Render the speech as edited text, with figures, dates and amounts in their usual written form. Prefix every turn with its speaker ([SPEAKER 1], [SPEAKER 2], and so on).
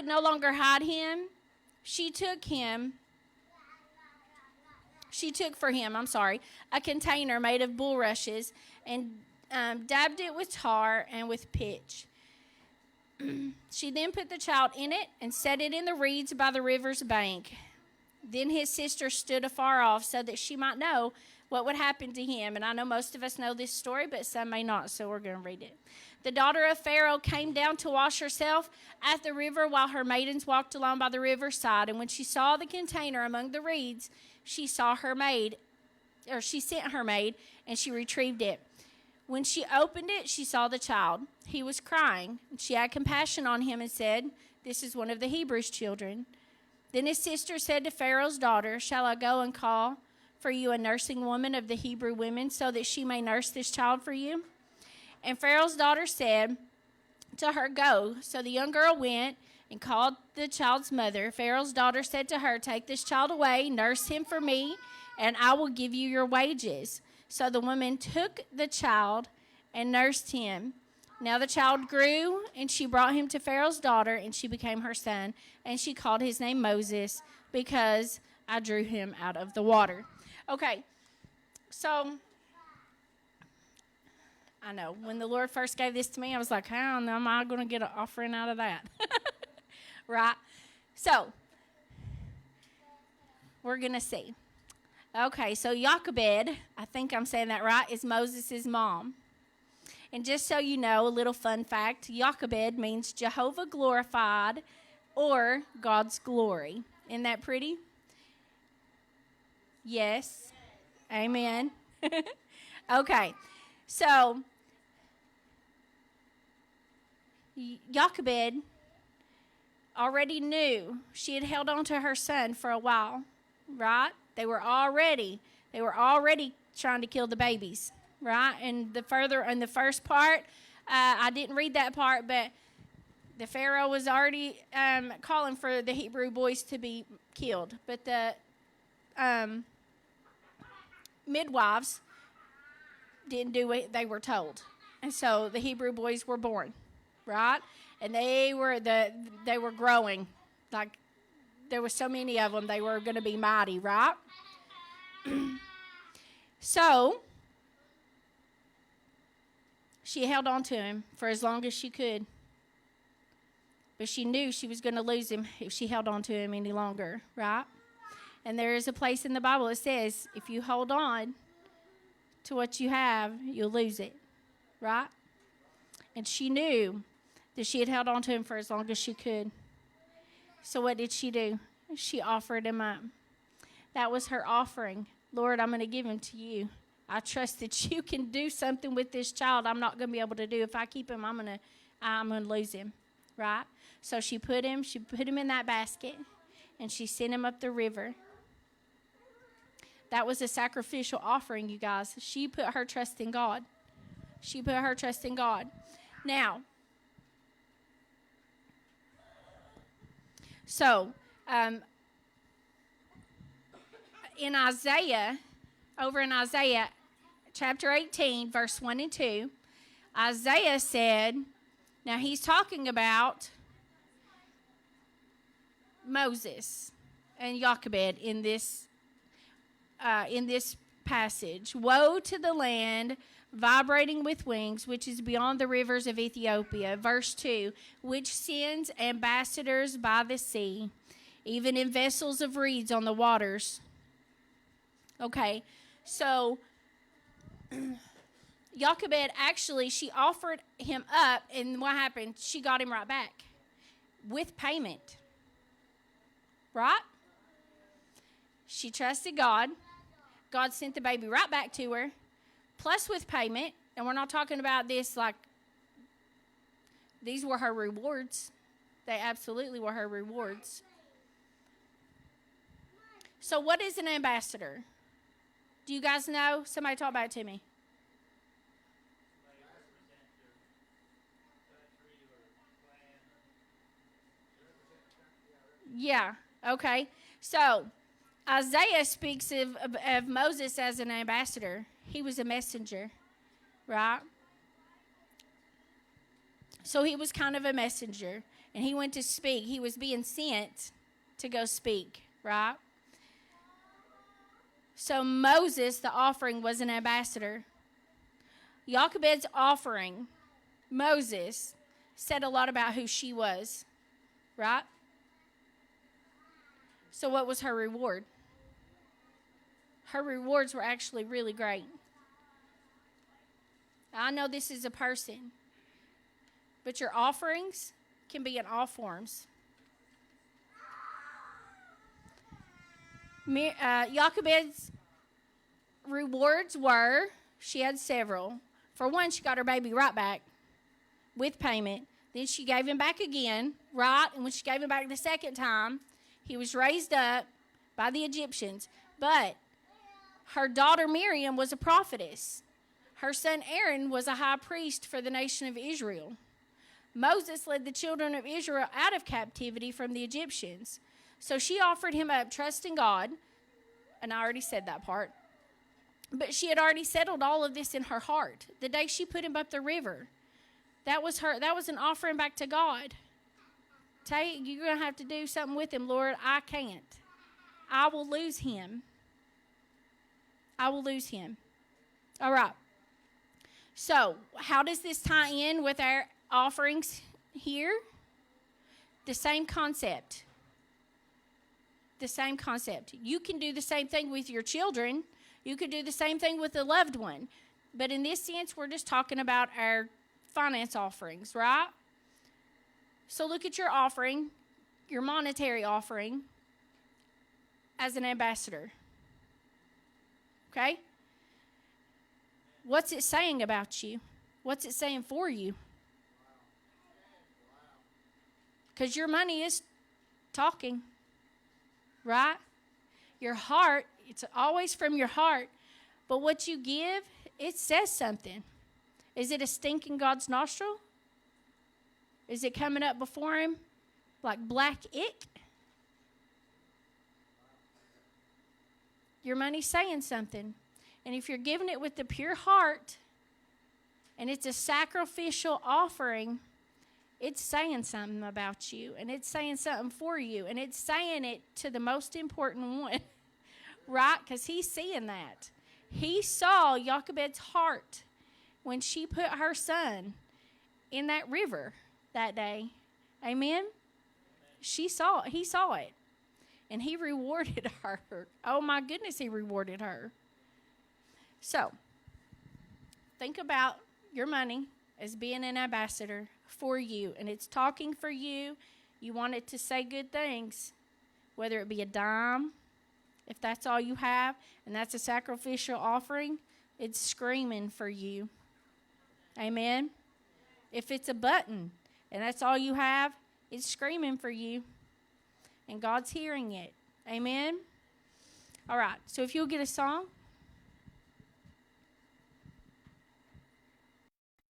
[SPEAKER 1] could no longer hide him, she took for him, a container made of bulrushes and dabbed it with tar and with pitch. She then put the child in it and set it in the reeds by the river's bank. Then his sister stood afar off so that she might know what would happen to him. And I know most of us know this story, but some may not, so we're going to read it. The daughter of Pharaoh came down to wash herself at the river while her maidens walked along by the riverside. And when she saw the container among the reeds, she sent her maid, and she retrieved it. When she opened it, she saw the child. He was crying. She had compassion on him and said, "This is one of the Hebrews' children." Then his sister said to Pharaoh's daughter, "Shall I go and call for you a nursing woman of the Hebrew women so that she may nurse this child for you?" And Pharaoh's daughter said to her, "Go." So the young girl went and called the child's mother. Pharaoh's daughter said to her, "Take this child away, nurse him for me, and I will give you your wages." So the woman took the child and nursed him. Now the child grew, and she brought him to Pharaoh's daughter, and she became her son. And she called his name Moses, because I drew him out of the water. Okay, so I know when the Lord first gave this to me, I was like, how am I going to get an offering out of that? Right? So we're going to see. Okay, so Jochebed, I think I'm saying that right, is Moses' mom. And just so you know, a little fun fact, Jochebed means Jehovah glorified or God's glory. Isn't that pretty? Yes. Amen. Okay, so Jochebed already knew she had held on to her son for a while, right? They were already trying to kill the babies, right? And the first part, I didn't read that part, but the Pharaoh was already calling for the Hebrew boys to be killed. But the midwives didn't do what they were told. And so the Hebrew boys were born, right? And they were growing. Like, there were so many of them, they were going to be mighty, right? So she held on to him for as long as she could. But she knew she was going to lose him if she held on to him any longer, right? And there is a place in the Bible that says, if you hold on to what you have, you'll lose it, right? And she knew that she had held on to him for as long as she could. So what did she do? She offered him up. That was her offering. Lord, I'm going to give him to you. I trust that you can do something with this child I'm not going to be able to do. If I keep him, I'm going to lose him, right? So she put him in that basket, and she sent him up the river. That was a sacrificial offering, you guys. She put her trust in God. Now, so, in Isaiah chapter 18, verse 1 and 2, Isaiah said, now he's talking about Moses and Jochebed in this passage. Woe to the land vibrating with wings, which is beyond the rivers of Ethiopia. Verse 2, which sends ambassadors by the sea, even in vessels of reeds on the waters. Okay, so Jochebed, actually, she offered him up, and what happened? She got him right back with payment, right? She trusted God. God sent the baby right back to her, plus with payment. And we're not talking about this like these were her rewards. They absolutely were her rewards. So what is an ambassador? Do you guys know? Somebody talk about it to me. Yeah, okay. So Isaiah speaks of Moses as an ambassador. He was a messenger, right? So he was kind of a messenger. and he went to speak. He was being sent to go speak, right? So Moses, the offering, was an ambassador. Jochebed's offering, Moses, said a lot about who she was, right? So what was her reward? Her rewards were actually really great. I know this is a person, but your offerings can be in all forms. Jochebed's rewards were, she had several. For one, she got her baby right back with payment. Then she gave him back again, right? And when she gave him back the second time, he was raised up by the Egyptians. But her daughter Miriam was a prophetess. Her son Aaron was a high priest for the nation of Israel. Moses led the children of Israel out of captivity from the Egyptians. So she offered him up, trusting God. And I already said that part. But she had already settled all of this in her heart. The day she put him up the river, that was an offering back to God. You're going to have to do something with him, Lord. I can't. I will lose him. I will lose him. All right. So, how does this tie in with our offerings here? The same concept. The same concept. You can do the same thing with your children. You could do the same thing with a loved one. But in this sense, we're just talking about our finance offerings, right? So look at your offering, your monetary offering, as an ambassador. Okay? What's it saying about you? What's it saying for you? Because your money is talking, right? Your heart, it's always from your heart. But what you give, it says something. Is it a stink in God's nostril? Is it coming up before him like black ick? Your money's saying something. And if you're giving it with the pure heart, and it's a sacrificial offering, it's saying something about you, and it's saying something for you, and it's saying it to the most important one, right? Because he's seeing that. He saw Jochebed's heart when she put her son in that river that day. Amen? He saw it. And he rewarded her. Oh my goodness, he rewarded her. So, think about your money as being an ambassador for you. And it's talking for you. You want it to say good things. Whether it be a dime, if that's all you have, and that's a sacrificial offering, it's screaming for you. Amen? If it's a button, and that's all you have, it's screaming for you. And God's hearing it. Amen? All right, so if you'll get a song.